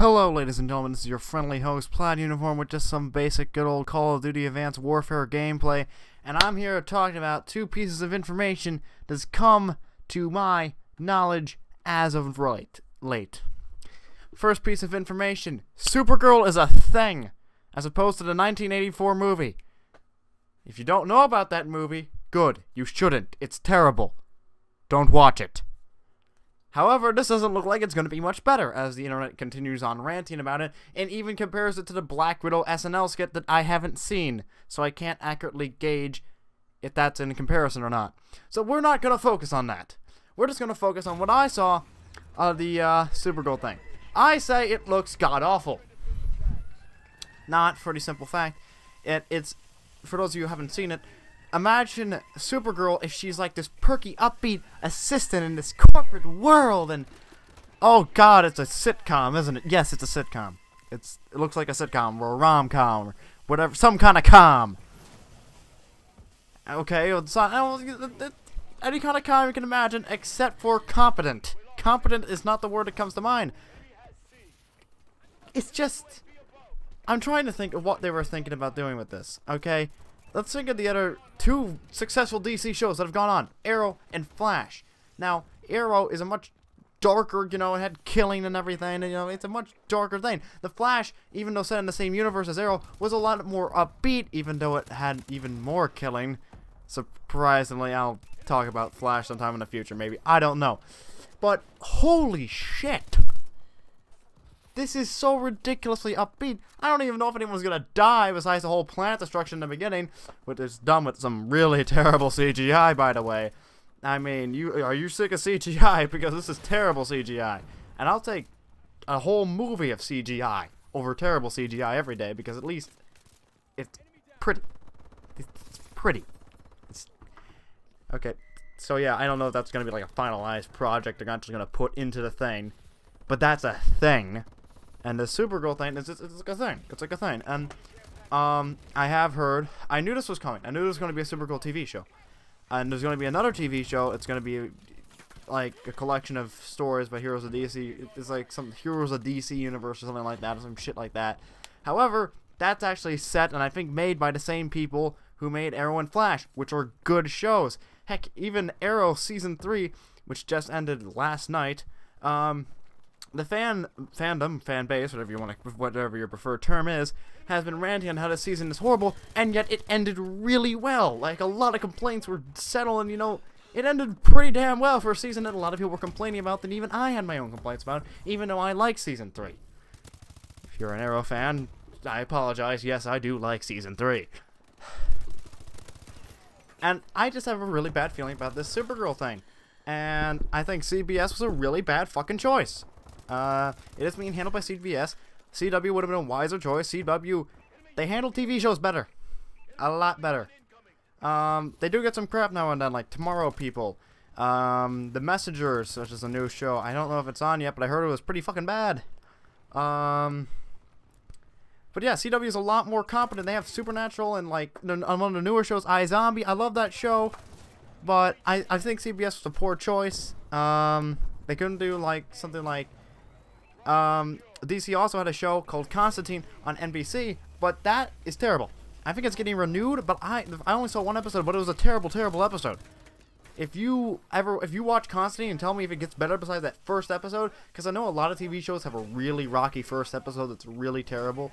Hello ladies and gentlemen, this is your friendly host, Plaiduniform, with just some basic good old Call of Duty Advanced Warfare gameplay, and I'm here talking about two pieces of information that's come to my knowledge as of late. First piece of information, Supergirl is a thing, as opposed to the 1984 movie. If you don't know about that movie, good, you shouldn't, it's terrible. Don't watch it. However, this doesn't look like it's going to be much better, as the internet continues on ranting about it, and even compares it to the Black Widow SNL skit that I haven't seen, so I can't accurately gauge if that's in comparison or not. So we're not going to focus on that. We're just going to focus on what I saw of the Supergirl thing. I say it looks god-awful. Not for the simple fact, it's, for those of you who haven't seen it, imagine Supergirl if she's like this perky, upbeat assistant in this corporate world, and oh god, it's a sitcom, isn't it? Yes, it's a sitcom. It looks like a sitcom or a rom-com or whatever, some kind of com. Okay, it's not, any kind of com you can imagine, except for competent. Competent is not the word that comes to mind. It's just, I'm trying to think of what they were thinking about doing with this. Okay. Let's think of the other two successful DC shows that have gone on, Arrow and Flash. Now, Arrow is a much darker, it had killing and everything, and, it's a much darker thing. The Flash, even though set in the same universe as Arrow, was a lot more upbeat, even though it had even more killing. Surprisingly, I'll talk about Flash sometime in the future, maybe. I don't know. But, holy shit! This is so ridiculously upbeat. I don't even know if anyone's gonna die besides the whole planet destruction in the beginning, which is done with some really terrible CGI, by the way. I mean, are you sick of CGI? Because this is terrible CGI. And I'll take a whole movie of CGI over terrible CGI every day, because at least it's pretty. It's pretty. Okay, so yeah, I don't know if that's gonna be like a finalized project they're actually gonna put into the thing, but that's a thing. And the Supergirl thing is it's like a thing. It's like a thing. And I have heard, I knew this was coming. I knew there was going to be a Supergirl TV show. And there's going to be another TV show. It's going to be like a collection of stories by heroes of DC. It's like some Heroes of DC universe or something like that, or some shit like that. However, that's actually set and I think made by the same people who made Arrow and Flash, which are good shows. Heck, even Arrow Season 3, which just ended last night, the fan base, whatever your preferred term is, has been ranting on how this season is horrible, and yet it ended really well. Like, a lot of complaints were settled, and, it ended pretty damn well for a season that a lot of people were complaining about, that even I had my own complaints about, even though I like Season 3. If you're an Arrow fan, I apologize. Yes, I do like Season 3. And I just have a really bad feeling about this Supergirl thing. And I think CBS was a really bad fucking choice. It is being handled by CBS. CW would have been a wiser choice. CW, they handle TV shows better. A lot better. They do get some crap now and then, like Tomorrow People. The Messengers, which is a new show. I don't know if it's on yet, but I heard it was pretty fucking bad. But yeah, CW is a lot more competent. They have Supernatural and, like, on one of the newer shows, iZombie. I love that show. But I think CBS was a poor choice. They couldn't do, like, something like... DC also had a show called Constantine on NBC, but that is terrible. I think it's getting renewed, but I only saw one episode, but it was a terrible, terrible episode. If you watch Constantine and tell me if it gets better besides that first episode, because I know a lot of TV shows have a really rocky first episode that's really terrible,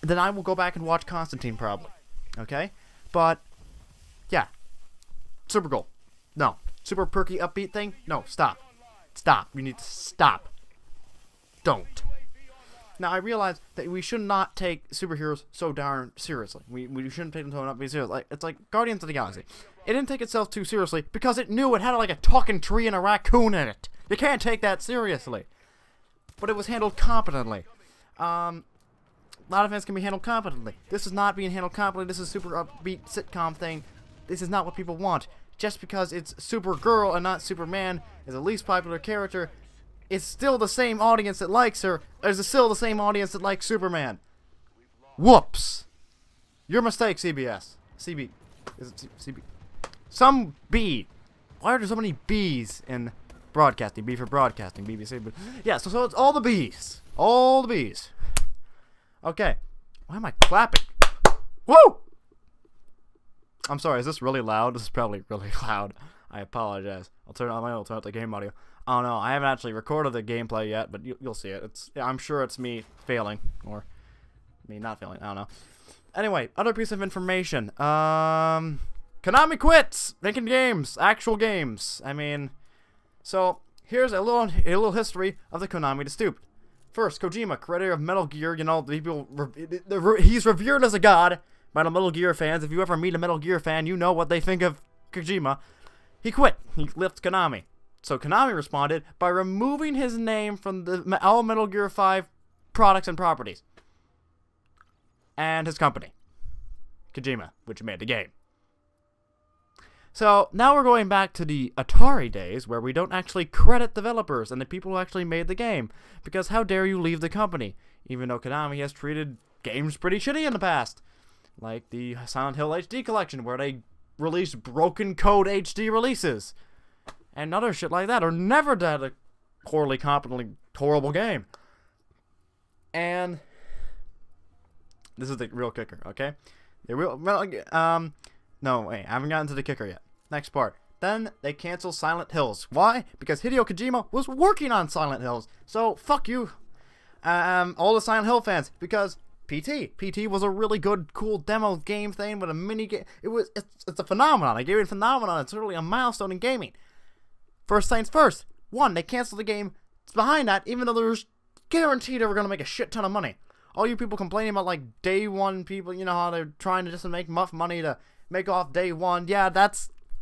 then I will go back and watch Constantine probably. Okay? But, yeah. Supergirl. No. Super perky upbeat thing? No, stop. Stop. You need to stop. Don't. Now, I realize that we should not take superheroes so darn seriously. We shouldn't take them so not be serious. Like, it's like Guardians of the Galaxy. It didn't take itself too seriously because it knew it had like a talking tree and a raccoon in it. You can't take that seriously. But it was handled competently. A lot of things can be handled competently. This is not being handled competently. This is a super upbeat sitcom thing. This is not what people want. Just because it's Supergirl and not Superman is the least popular character, it's still the same audience that likes her. There's still the same audience that likes Superman. Whoops. Your mistake, CBS. CB. Is it CB? Some B. Why are there so many B's in Broadcasting, B for broadcasting, BBC. But yeah, so it's all the B's. All the B's. Okay. Why am I clapping? Woo! I'm sorry, is this really loud? This is probably really loud. I apologize. I'll turn up the game audio. I don't know. I haven't actually recorded the gameplay yet, but you'll see it. I'm sure it's me failing, or me not failing. I don't know. Anyway, other piece of information. Konami quits making games, actual games. I mean, so here's a little history of the Konami to stupid. First, Kojima, creator of Metal Gear. You know, he's revered as a god by the Metal Gear fans. If you ever meet a Metal Gear fan, you know what they think of Kojima. He quit. He left Konami. So Konami responded by removing his name from all Metal Gear 5 products and properties. And his company, Kojima, which made the game. So now we're going back to the Atari days where we don't actually credit developers and the people who actually made the game. Because how dare you leave the company? Even though Konami has treated games pretty shitty in the past. Like the Silent Hill HD collection where they released broken code HD releases. And other shit like that, or never did a poorly, competently, horrible game. And this is the real kicker, okay? The real, no, wait, I haven't gotten to the kicker yet. Next part. Then they canceled Silent Hills. Why? Because Hideo Kojima was working on Silent Hills. So fuck you, all the Silent Hill fans, because PT was a really good, cool demo game thing with a mini game. It's a phenomenon. I gave it a phenomenon. It's really a milestone in gaming. First things first. One, they canceled the game. It's behind that, even though there's guaranteed they were going to make a shit ton of money. All you people complaining about, like, day one people, you know how they're trying to just make enough money to make off day one. Yeah,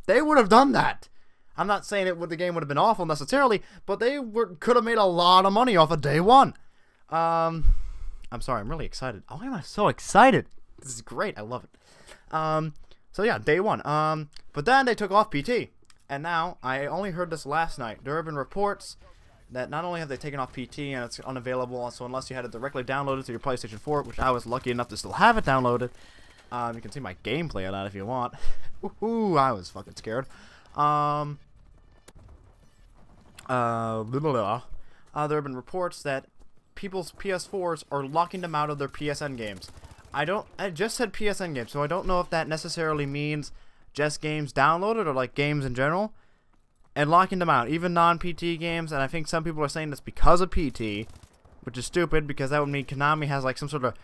they would have done that. I'm not saying the game would have been awful necessarily, but they could have made a lot of money off of day one. I'm sorry, I'm really excited. Oh, why am I so excited? This is great. I love it. So yeah, day one. But then they took off PT. And now, I only heard this last night. There have been reports that not only have they taken off PT and it's unavailable, so unless you had it directly downloaded to your PlayStation 4, which I was lucky enough to still have it downloaded, you can see my gameplay of that if you want. Woohoo, I was fucking scared. There have been reports that people's PS4s are locking them out of their PSN games. I just said PSN games, so I don't know if that necessarily means just games downloaded or like games in general, and locking them out, even non-PT games. And I think some people are saying this because of PT, which is stupid because that would mean Konami has like some sort of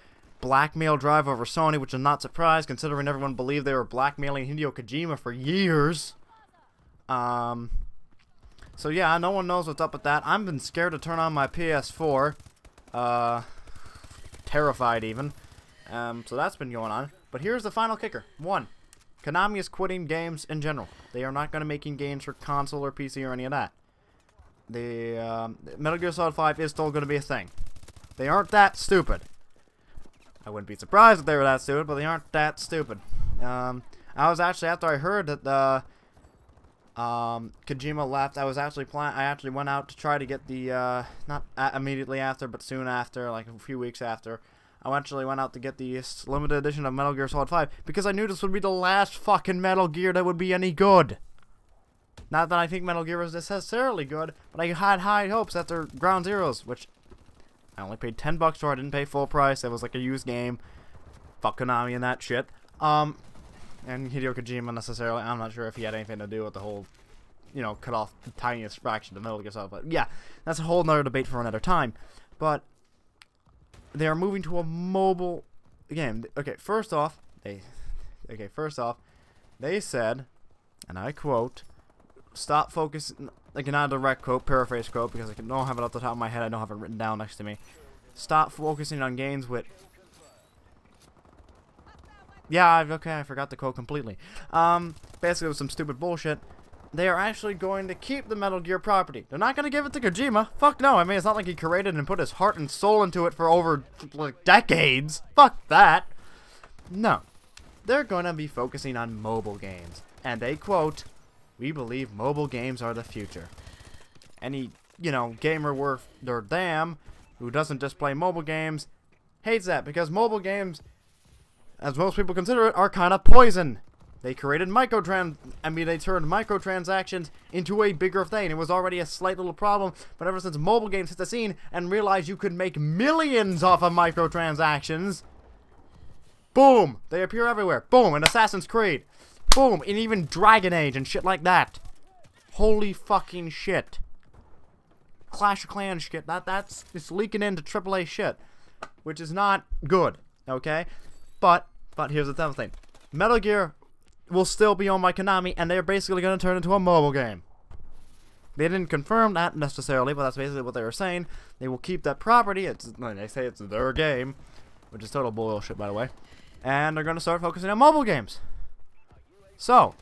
blackmail drive over Sony, which I'm not surprised considering everyone believed they were blackmailing Hideo Kojima for years. So yeah, no one knows what's up with that. I've been scared to turn on my PS4, terrified even. So that's been going on. But here's the final kicker. One, Konami is quitting games in general. They are not going to making games for console or PC or any of that. The Metal Gear Solid 5 is still going to be a thing. They aren't that stupid. I wouldn't be surprised if they were that stupid, but they aren't that stupid. I was actually, after I heard that Kojima left, I actually went out to try to get the, not immediately after, but soon after, like a few weeks after, I actually went out to get the limited edition of Metal Gear Solid 5 because I knew this would be the last fucking Metal Gear that would be any good. Not that I think Metal Gear was necessarily good, but I had high hopes after Ground Zeroes, which I only paid $10 for. I didn't pay full price. It was like a used game. Fuck Konami and that shit. And Hideo Kojima necessarily. I'm not sure if he had anything to do with the whole, you know, cut off the tiniest fraction of Metal Gear Solid. But yeah, that's a whole nother debate for another time. But they are moving to a mobile game. Okay, first off, they said, and I quote, stop focusing, like not a direct quote, paraphrase quote, because I don't have it off the top of my head, I don't have it written down next to me. Stop focusing on games with, yeah, okay, I forgot the quote completely. Basically it was some stupid bullshit. They are actually going to keep the Metal Gear property. They're not going to give it to Kojima. Fuck no. I mean, it's not like he created and put his heart and soul into it for over, like, decades. Fuck that. No. They're going to be focusing on mobile games. And they quote, "We believe mobile games are the future." Any, you know, gamer worth their damn who doesn't just play mobile games hates that because mobile games, as most people consider it, are kind of poison. They created they turned microtransactions into a bigger thing. It was already a slight little problem, but ever since mobile games hit the scene and realized you could make millions off of microtransactions, boom, they appear everywhere. Boom, in Assassin's Creed. Boom, in even Dragon Age and shit like that. Holy fucking shit. Clash of Clans shit. That's it's leaking into AAA shit, which is not good. Okay, but here's the other thing. Metal Gear will still be owned by Konami, and they're basically going to turn it into a mobile game. They didn't confirm that necessarily, but that's basically what they were saying. They will keep that property. They say it's their game, which is total bullshit, by the way. And they're going to start focusing on mobile games. So,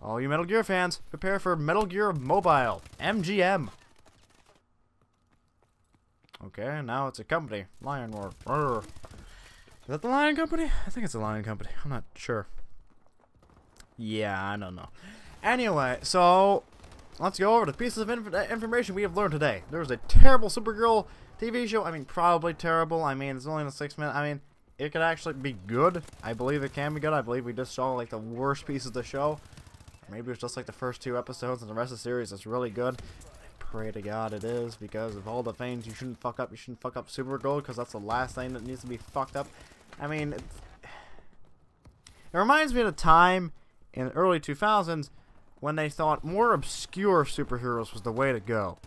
all you Metal Gear fans, prepare for Metal Gear Mobile, MGM. Okay, now it's a company. Lion War. Is that the Lion Company? I think it's the Lion Company. I'm not sure. Yeah, I don't know. Anyway, so let's go over the pieces of information we have learned today. There was a terrible Supergirl TV show. I mean, probably terrible. I mean, it's only in a 6-minute. I mean, it could actually be good. I believe it can be good. I believe we just saw like the worst piece of the show. Maybe it's just like the first 2 episodes and the rest of the series is really good. I pray to God it is, because of all the things you shouldn't fuck up. You shouldn't fuck up Supergirl, because that's the last thing that needs to be fucked up. I mean, it reminds me of a time in the early 2000s when they thought more obscure superheroes was the way to go.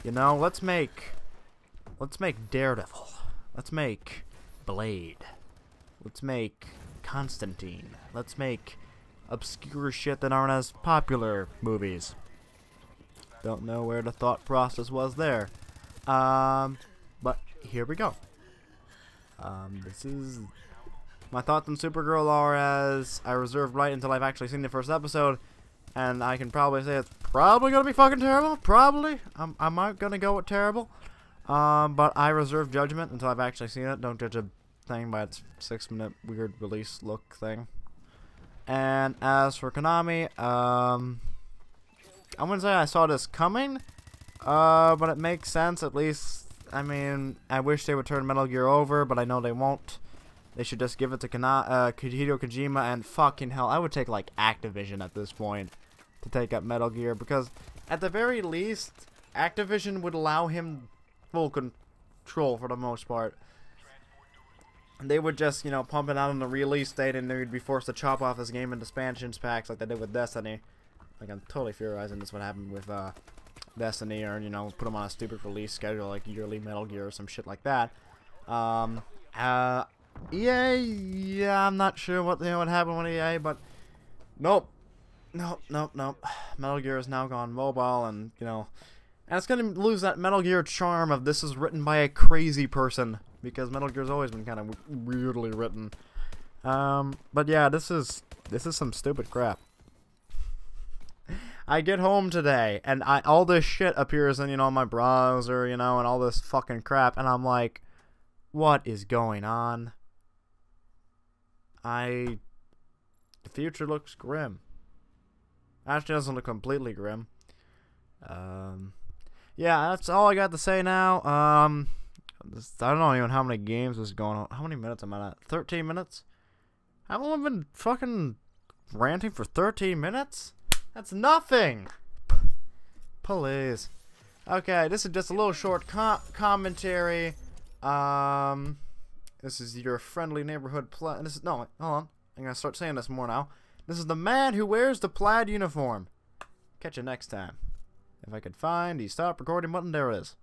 You know, let's make Daredevil. Let's make Blade. Let's make Constantine. Let's make obscure shit that aren't as popular movies. Don't know where the thought process was there. But here we go. This is my thoughts on Supergirl are as I reserved right until I've actually seen the first episode, and I can probably say it's probably gonna be fucking terrible. Probably. I'm not gonna go with terrible. But I reserve judgment until I've actually seen it. Don't judge a thing by its 6-minute weird release look thing. And as for Konami, I wouldn't say I saw this coming, but it makes sense at least. I mean, I wish they would turn Metal Gear over, but I know they won't. They should just give it to Hideo Kojima, and fucking hell, I would take like Activision at this point to take up Metal Gear, because at the very least, Activision would allow him full control for the most part. They would just, you know, pump it out on the release date, and they would be forced to chop off this game into expansions packs like they did with Destiny. Like, I'm totally theorizing this would happen with Destiny, or, you know, put them on a stupid release schedule like yearly Metal Gear or some shit like that. EA, yeah, I'm not sure what happened with EA, but nope. Metal Gear has now gone mobile, and, you know, and it's gonna lose that Metal Gear charm of this is written by a crazy person, because Metal Gear's always been kind of weirdly written. But yeah, this is some stupid crap. I get home today, and all this shit appears in, you know, my browser, you know, and all this fucking crap, and I'm like, what is going on? The future looks grim. Actually, it doesn't look completely grim. Yeah, that's all I got to say now. I don't know even how many games is going on. How many minutes am I at? 13 minutes? I've only been fucking ranting for 13 minutes? That's nothing! Please. Okay, this is just a little short commentary. This is your friendly neighborhood no, hold on. I'm gonna start saying this more now. This is the man who wears the plaid uniform. Catch you next time. If I could find the stop recording button, there it is.